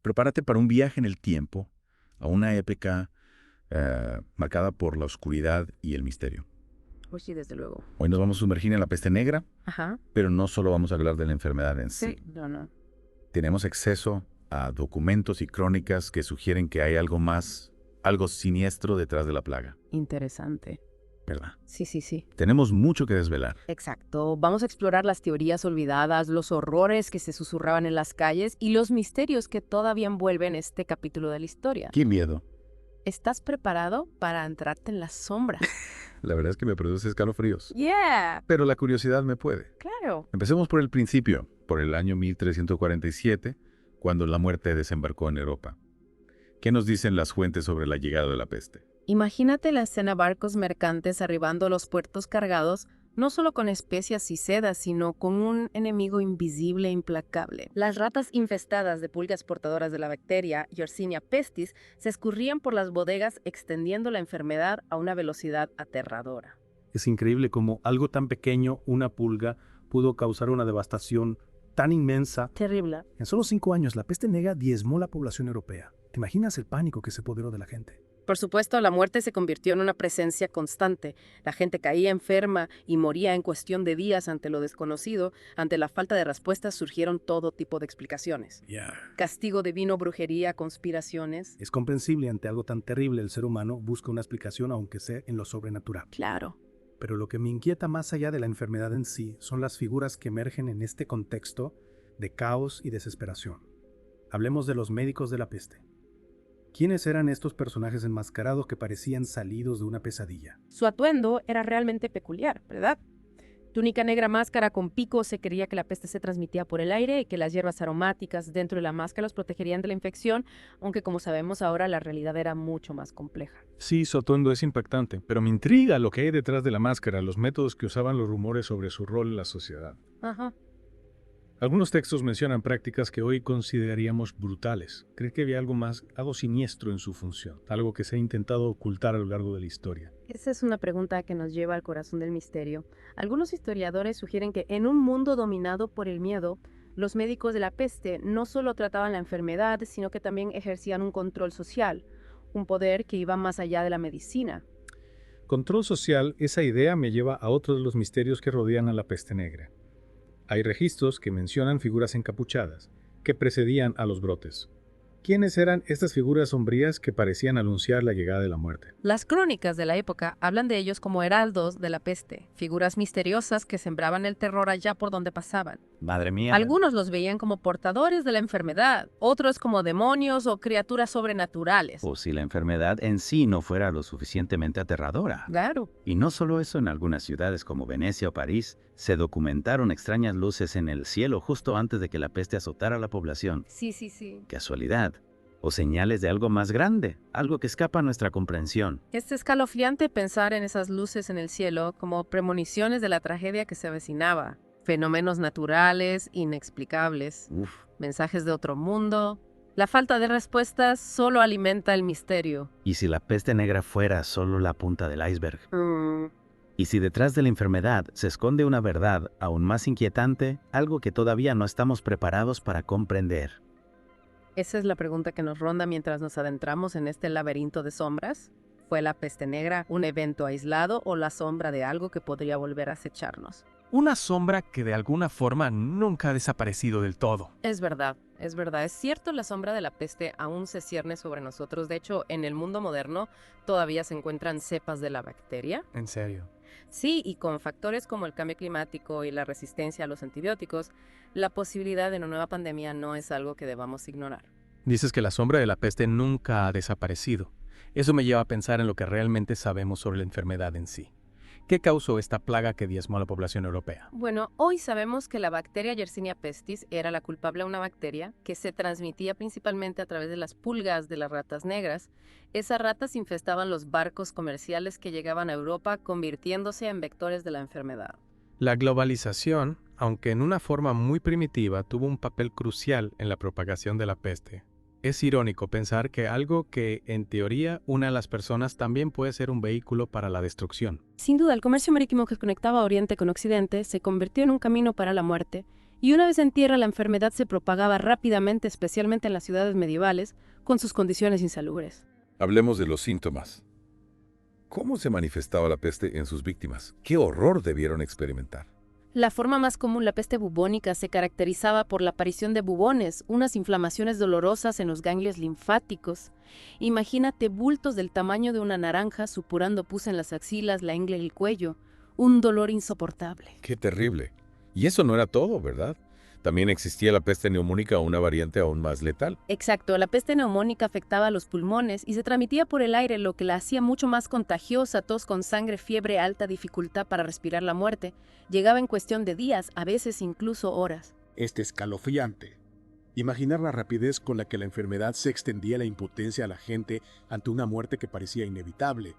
Prepárate para un viaje en el tiempo, a una época marcada por la oscuridad y el misterio. Pues sí, desde luego. Hoy nos vamos a sumergir en la peste negra, Ajá. pero no solo vamos a hablar de la enfermedad en sí. No. Tenemos acceso a documentos y crónicas que sugieren que hay algo más, algo siniestro detrás de la plaga, Interesante. ¿verdad? Sí. Tenemos mucho que desvelar. Exacto. Vamos a explorar las teorías olvidadas, los horrores que se susurraban en las calles y los misterios que todavía envuelven este capítulo de la historia. ¡Qué miedo! ¿Estás preparado para entrarte en las sombras? La verdad es que me produce escalofríos. Yeah, Pero la curiosidad me puede. claro. Empecemos por el principio, por el año 1347, cuando la muerte desembarcó en Europa. ¿Qué nos dicen las fuentes sobre la llegada de la peste? Imagínate la escena: barcos mercantes arribando a los puertos cargados, no solo con especias y sedas, sino con un enemigo invisible e implacable. Las ratas infestadas de pulgas portadoras de la bacteria Yersinia pestis se escurrían por las bodegas, extendiendo la enfermedad a una velocidad aterradora. Es increíble cómo algo tan pequeño, una pulga, pudo causar una devastación tan inmensa. Terrible. En solo 5 años, la peste negra diezmó la población europea. ¿Te imaginas el pánico que se apoderó de la gente? Por supuesto, la muerte se convirtió en una presencia constante. La gente caía enferma y moría en cuestión de días ante lo desconocido. Ante la falta de respuestas surgieron todo tipo de explicaciones. Castigo divino, brujería, conspiraciones. Es comprensible, ante algo tan terrible, el ser humano busca una explicación, aunque sea en lo sobrenatural. Claro. Pero lo que me inquieta más allá de la enfermedad en sí son las figuras que emergen en este contexto de caos y desesperación. Hablemos de los médicos de la peste. ¿Quiénes eran estos personajes enmascarados que parecían salidos de una pesadilla? Su atuendo era realmente peculiar, ¿verdad? Túnica negra, máscara con pico. Se creía que la peste se transmitía por el aire y que las hierbas aromáticas dentro de la máscara los protegerían de la infección, aunque como sabemos ahora la realidad era mucho más compleja. Sí, su atuendo es impactante, pero me intriga lo que hay detrás de la máscara, los métodos que usaban los rumores sobre su rol en la sociedad. Ajá. Algunos textos mencionan prácticas que hoy consideraríamos brutales. ¿Cree que había algo siniestro en su función? Algo que se ha intentado ocultar a lo largo de la historia. Esa es una pregunta que nos lleva al corazón del misterio. Algunos historiadores sugieren que en un mundo dominado por el miedo, los médicos de la peste no solo trataban la enfermedad, sino que también ejercían un control social, un poder que iba más allá de la medicina. Control social, esa idea me lleva a otro de los misterios que rodean a la peste negra. Hay registros que mencionan figuras encapuchadas, que precedían a los brotes. ¿Quiénes eran estas figuras sombrías que parecían anunciar la llegada de la muerte? Las crónicas de la época hablan de ellos como heraldos de la peste, figuras misteriosas que sembraban el terror allá por donde pasaban. Madre mía. Algunos los veían como portadores de la enfermedad, otros como demonios o criaturas sobrenaturales. O si la enfermedad en sí no fuera lo suficientemente aterradora. Claro. Y no solo eso, en algunas ciudades como Venecia o París, se documentaron extrañas luces en el cielo justo antes de que la peste azotara a la población. Sí. Casualidad. O señales de algo más grande, algo que escapa a nuestra comprensión. Es escalofriante pensar en esas luces en el cielo como premoniciones de la tragedia que se avecinaba. Fenómenos naturales, inexplicables, mensajes de otro mundo. La falta de respuestas solo alimenta el misterio. ¿Y si la peste negra fuera solo la punta del iceberg? ¿Y si detrás de la enfermedad se esconde una verdad aún más inquietante, algo que todavía no estamos preparados para comprender? Esa es la pregunta que nos ronda mientras nos adentramos en este laberinto de sombras. ¿Fue la peste negra un evento aislado o la sombra de algo que podría volver a acecharnos? Una sombra que de alguna forma nunca ha desaparecido del todo. Es verdad. Es cierto, la sombra de la peste aún se cierne sobre nosotros. De hecho, en el mundo moderno todavía se encuentran cepas de la bacteria. ¿En serio? Sí, y con factores como el cambio climático y la resistencia a los antibióticos, la posibilidad de una nueva pandemia no es algo que debamos ignorar. Dices que la sombra de la peste nunca ha desaparecido. Eso me lleva a pensar en lo que realmente sabemos sobre la enfermedad en sí. ¿Qué causó esta plaga que diezmó a la población europea? Bueno, hoy sabemos que la bacteria Yersinia pestis era la culpable a una bacteria que se transmitía principalmente a través de las pulgas de las ratas negras. Esas ratas infestaban los barcos comerciales que llegaban a Europa, convirtiéndose en vectores de la enfermedad. La globalización, aunque en una forma muy primitiva, tuvo un papel crucial en la propagación de la peste. Es irónico pensar que algo que, en teoría, une a las personas también puede ser un vehículo para la destrucción. Sin duda, el comercio marítimo que conectaba Oriente con Occidente se convirtió en un camino para la muerte, Y una vez en tierra, la enfermedad se propagaba rápidamente, especialmente en las ciudades medievales, con sus condiciones insalubres. Hablemos de los síntomas. ¿Cómo se manifestaba la peste en sus víctimas? ¿Qué horror debieron experimentar? La forma más común, la peste bubónica, se caracterizaba por la aparición de bubones, unas inflamaciones dolorosas en los ganglios linfáticos. Imagínate bultos del tamaño de una naranja supurando pus en las axilas, la ingle y el cuello. Un dolor insoportable. ¡Qué terrible! Y eso no era todo, ¿verdad? También existía la peste neumónica, una variante aún más letal. Exacto, la peste neumónica afectaba a los pulmones y se transmitía por el aire, lo que la hacía mucho más contagiosa, tos con sangre, fiebre alta, dificultad para respirar, la muerte. Llegaba en cuestión de días, a veces incluso horas. Escalofriante. Imaginar la rapidez con la que la enfermedad se extendía la impotencia a la gente ante una muerte que parecía inevitable.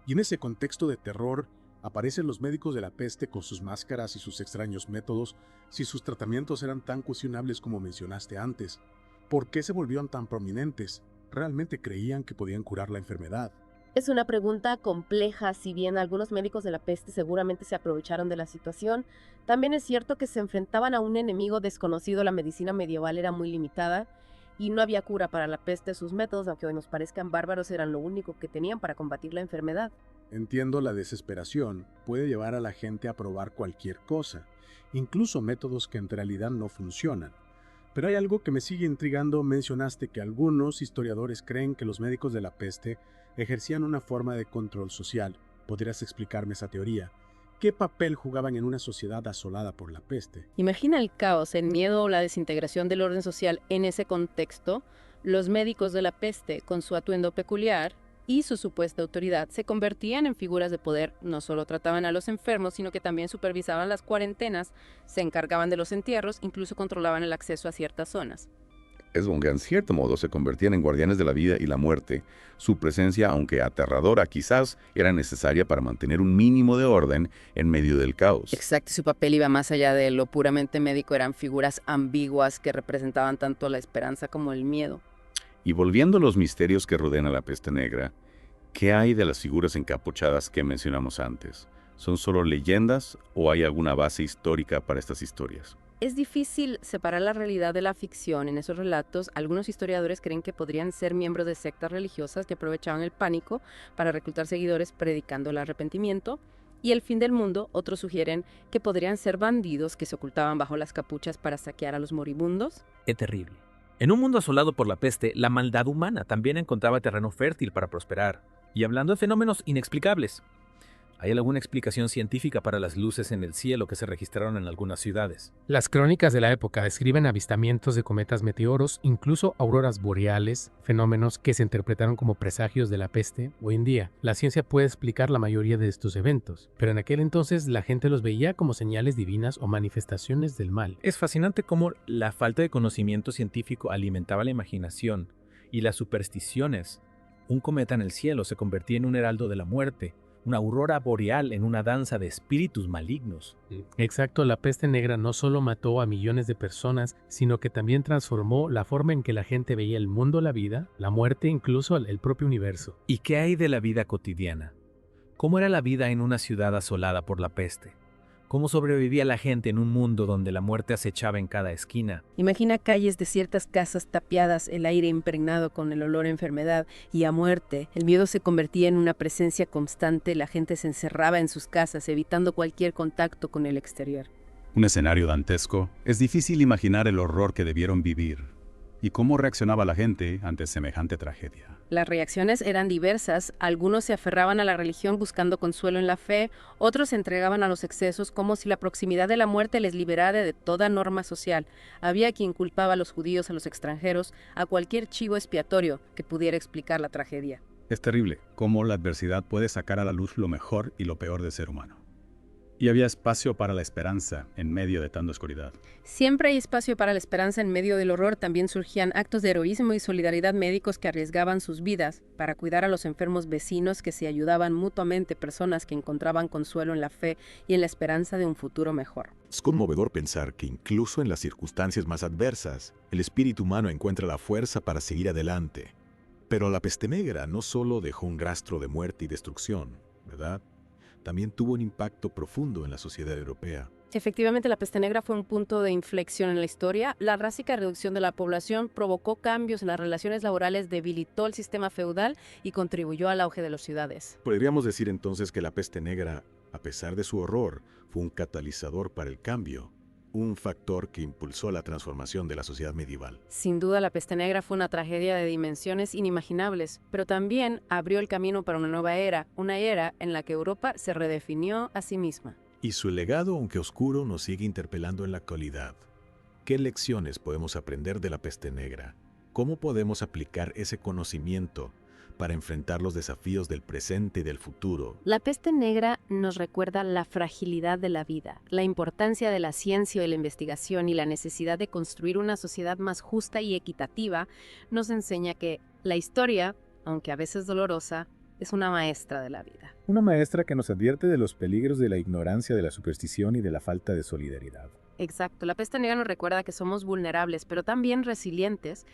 Y en ese contexto de terror, aparecen los médicos de la peste con sus máscaras y sus extraños métodos, si sus tratamientos eran tan cuestionables como mencionaste antes. ¿Por qué se volvieron tan prominentes? ¿Realmente creían que podían curar la enfermedad? Es una pregunta compleja, si bien algunos médicos de la peste seguramente se aprovecharon de la situación, también es cierto que se enfrentaban a un enemigo desconocido, la medicina medieval era muy limitada y no había cura para la peste. Sus métodos, aunque hoy nos parezcan bárbaros, eran lo único que tenían para combatir la enfermedad. Entiendo, la desesperación puede llevar a la gente a probar cualquier cosa, incluso métodos que en realidad no funcionan. Pero hay algo que me sigue intrigando. Mencionaste que algunos historiadores creen que los médicos de la peste ejercían una forma de control social. ¿Podrías explicarme esa teoría? ¿Qué papel jugaban en una sociedad asolada por la peste? Imagina el caos, el miedo o la desintegración del orden social en ese contexto. Los médicos de la peste, con su atuendo peculiar y su supuesta autoridad, se convertían en figuras de poder. No solo trataban a los enfermos, sino que también supervisaban las cuarentenas, se encargaban de los entierros, incluso controlaban el acceso a ciertas zonas. Es que en cierto modo se convertían en guardianes de la vida y la muerte. Su presencia, aunque aterradora quizás, era necesaria para mantener un mínimo de orden en medio del caos. Exacto, su papel iba más allá de lo puramente médico, eran figuras ambiguas que representaban tanto la esperanza como el miedo. Y volviendo a los misterios que rodean a la peste negra, ¿qué hay de las figuras encapuchadas que mencionamos antes? ¿Son solo leyendas o hay alguna base histórica para estas historias? Es difícil separar la realidad de la ficción en esos relatos. Algunos historiadores creen que podrían ser miembros de sectas religiosas que aprovechaban el pánico para reclutar seguidores predicando el arrepentimiento y el fin del mundo. Otros sugieren que podrían ser bandidos que se ocultaban bajo las capuchas para saquear a los moribundos. Es terrible. En un mundo asolado por la peste, la maldad humana también encontraba terreno fértil para prosperar. Y hablando de fenómenos inexplicables, ¿hay alguna explicación científica para las luces en el cielo que se registraron en algunas ciudades? Las crónicas de la época describen avistamientos de cometas meteoros, incluso auroras boreales, fenómenos que se interpretaron como presagios de la peste. Hoy en día, la ciencia puede explicar la mayoría de estos eventos, pero en aquel entonces la gente los veía como señales divinas o manifestaciones del mal. Es fascinante cómo la falta de conocimiento científico alimentaba la imaginación y las supersticiones. Un cometa en el cielo se convertía en un heraldo de la muerte, una aurora boreal en una danza de espíritus malignos. Exacto, la peste negra no solo mató a millones de personas, sino que también transformó la forma en que la gente veía el mundo, la vida, la muerte, incluso el propio universo. ¿Y qué hay de la vida cotidiana? ¿Cómo era la vida en una ciudad asolada por la peste? ¿Cómo sobrevivía la gente en un mundo donde la muerte acechaba en cada esquina? Imagina calles desiertas, casas tapiadas, el aire impregnado con el olor a enfermedad y a muerte. El miedo se convertía en una presencia constante, la gente se encerraba en sus casas, evitando cualquier contacto con el exterior. Un escenario dantesco. Es difícil imaginar el horror que debieron vivir y cómo reaccionaba la gente ante semejante tragedia. Las reacciones eran diversas. Algunos se aferraban a la religión buscando consuelo en la fe, otros se entregaban a los excesos como si la proximidad de la muerte les liberara de toda norma social. Había quien culpaba a los judíos, a los extranjeros, a cualquier chivo expiatorio que pudiera explicar la tragedia. Es terrible cómo la adversidad puede sacar a la luz lo mejor y lo peor del ser humano. Y había espacio para la esperanza en medio de tanta oscuridad. Siempre hay espacio para la esperanza en medio del horror. También surgían actos de heroísmo y solidaridad, médicos que arriesgaban sus vidas para cuidar a los enfermos, vecinos que se ayudaban mutuamente, personas que encontraban consuelo en la fe y en la esperanza de un futuro mejor. Es conmovedor pensar que incluso en las circunstancias más adversas, el espíritu humano encuentra la fuerza para seguir adelante. Pero la peste negra no solo dejó un rastro de muerte y destrucción, ¿verdad? También tuvo un impacto profundo en la sociedad europea. Efectivamente, la peste negra fue un punto de inflexión en la historia. La drástica reducción de la población provocó cambios en las relaciones laborales, debilitó el sistema feudal y contribuyó al auge de las ciudades. Podríamos decir entonces que la peste negra, a pesar de su horror, fue un catalizador para el cambio, un factor que impulsó la transformación de la sociedad medieval. Sin duda, la peste negra fue una tragedia de dimensiones inimaginables, pero también abrió el camino para una nueva era, una era en la que Europa se redefinió a sí misma. Y su legado, aunque oscuro, nos sigue interpelando en la actualidad. ¿Qué lecciones podemos aprender de la peste negra? ¿Cómo podemos aplicar ese conocimiento para enfrentar los desafíos del presente y del futuro? La peste negra nos recuerda la fragilidad de la vida, la importancia de la ciencia y la investigación y la necesidad de construir una sociedad más justa y equitativa. Nos enseña que la historia, aunque a veces dolorosa, es una maestra de la vida. Una maestra que nos advierte de los peligros de la ignorancia, de la superstición y de la falta de solidaridad. Exacto, la peste negra nos recuerda que somos vulnerables, pero también resilientes,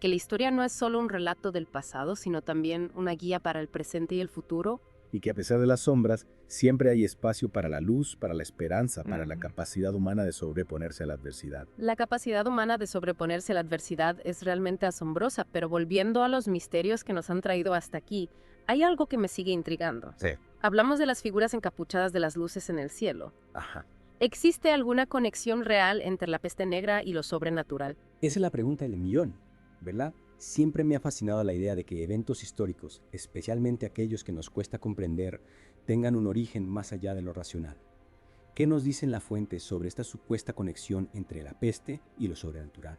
que la historia no es solo un relato del pasado, sino también una guía para el presente y el futuro. Y que a pesar de las sombras, siempre hay espacio para la luz, para la esperanza, para la capacidad humana de sobreponerse a la adversidad. La capacidad humana de sobreponerse a la adversidad es realmente asombrosa, pero volviendo a los misterios que nos han traído hasta aquí, hay algo que me sigue intrigando. Sí. Hablamos de las figuras encapuchadas de las luces en el cielo. Ajá. ¿Existe alguna conexión real entre la peste negra y lo sobrenatural? Esa es la pregunta del millón, ¿verdad? Siempre me ha fascinado la idea de que eventos históricos, especialmente aquellos que nos cuesta comprender, tengan un origen más allá de lo racional. ¿Qué nos dicen las fuentes sobre esta supuesta conexión entre la peste y lo sobrenatural?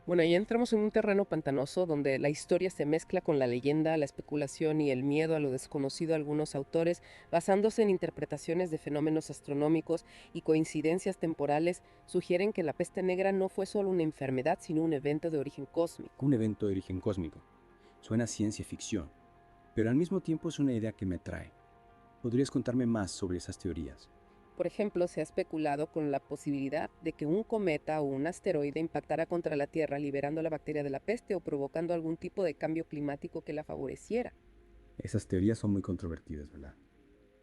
Bueno, ahí entramos en un terreno pantanoso donde la historia se mezcla con la leyenda, la especulación y el miedo a lo desconocido. Algunos autores, basándose en interpretaciones de fenómenos astronómicos y coincidencias temporales, sugieren que la peste negra no fue solo una enfermedad, sino un evento de origen cósmico. Un evento de origen cósmico. Suena a ciencia ficción, pero al mismo tiempo es una idea que me atrae. ¿Podrías contarme más sobre esas teorías? Por ejemplo, se ha especulado con la posibilidad de que un cometa o un asteroide impactara contra la Tierra, liberando la bacteria de la peste o provocando algún tipo de cambio climático que la favoreciera. Esas teorías son muy controvertidas, ¿verdad?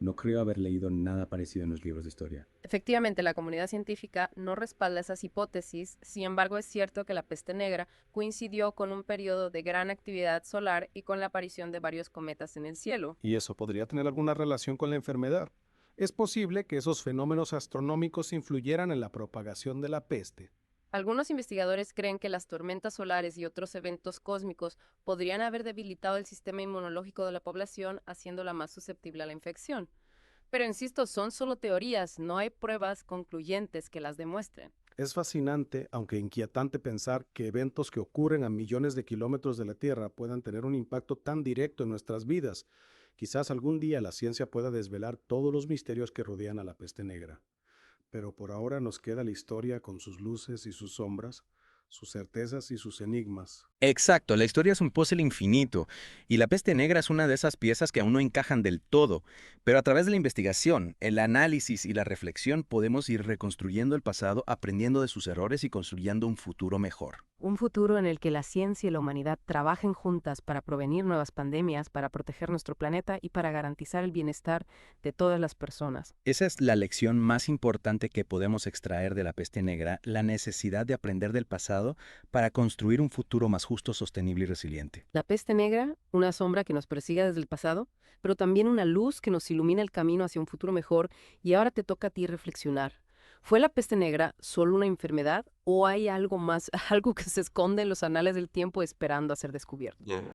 No creo haber leído nada parecido en los libros de historia. Efectivamente, la comunidad científica no respalda esas hipótesis. Sin embargo, es cierto que la peste negra coincidió con un periodo de gran actividad solar y con la aparición de varios cometas en el cielo. ¿Y eso podría tener alguna relación con la enfermedad? Es posible que esos fenómenos astronómicos influyeran en la propagación de la peste. Algunos investigadores creen que las tormentas solares y otros eventos cósmicos podrían haber debilitado el sistema inmunológico de la población, haciéndola más susceptible a la infección. Pero insisto, son solo teorías, no hay pruebas concluyentes que las demuestren. Es fascinante, aunque inquietante, pensar que eventos que ocurren a millones de kilómetros de la Tierra puedan tener un impacto tan directo en nuestras vidas. Quizás algún día la ciencia pueda desvelar todos los misterios que rodean a la peste negra. Pero por ahora nos queda la historia con sus luces y sus sombras, sus certezas y sus enigmas. Exacto, la historia es un puzzle infinito, y la peste negra es una de esas piezas que aún no encajan del todo, pero a través de la investigación, el análisis y la reflexión podemos ir reconstruyendo el pasado, aprendiendo de sus errores y construyendo un futuro mejor. Un futuro en el que la ciencia y la humanidad trabajen juntas para prevenir nuevas pandemias, para proteger nuestro planeta y para garantizar el bienestar de todas las personas. Esa es la lección más importante que podemos extraer de la peste negra, la necesidad de aprender del pasado para construir un futuro más justo, sostenible y resiliente. La peste negra, una sombra que nos persigue desde el pasado, pero también una luz que nos ilumina el camino hacia un futuro mejor, y ahora te toca a ti reflexionar. ¿Fue la peste negra solo una enfermedad o hay algo más, algo que se esconde en los anales del tiempo esperando a ser descubierto?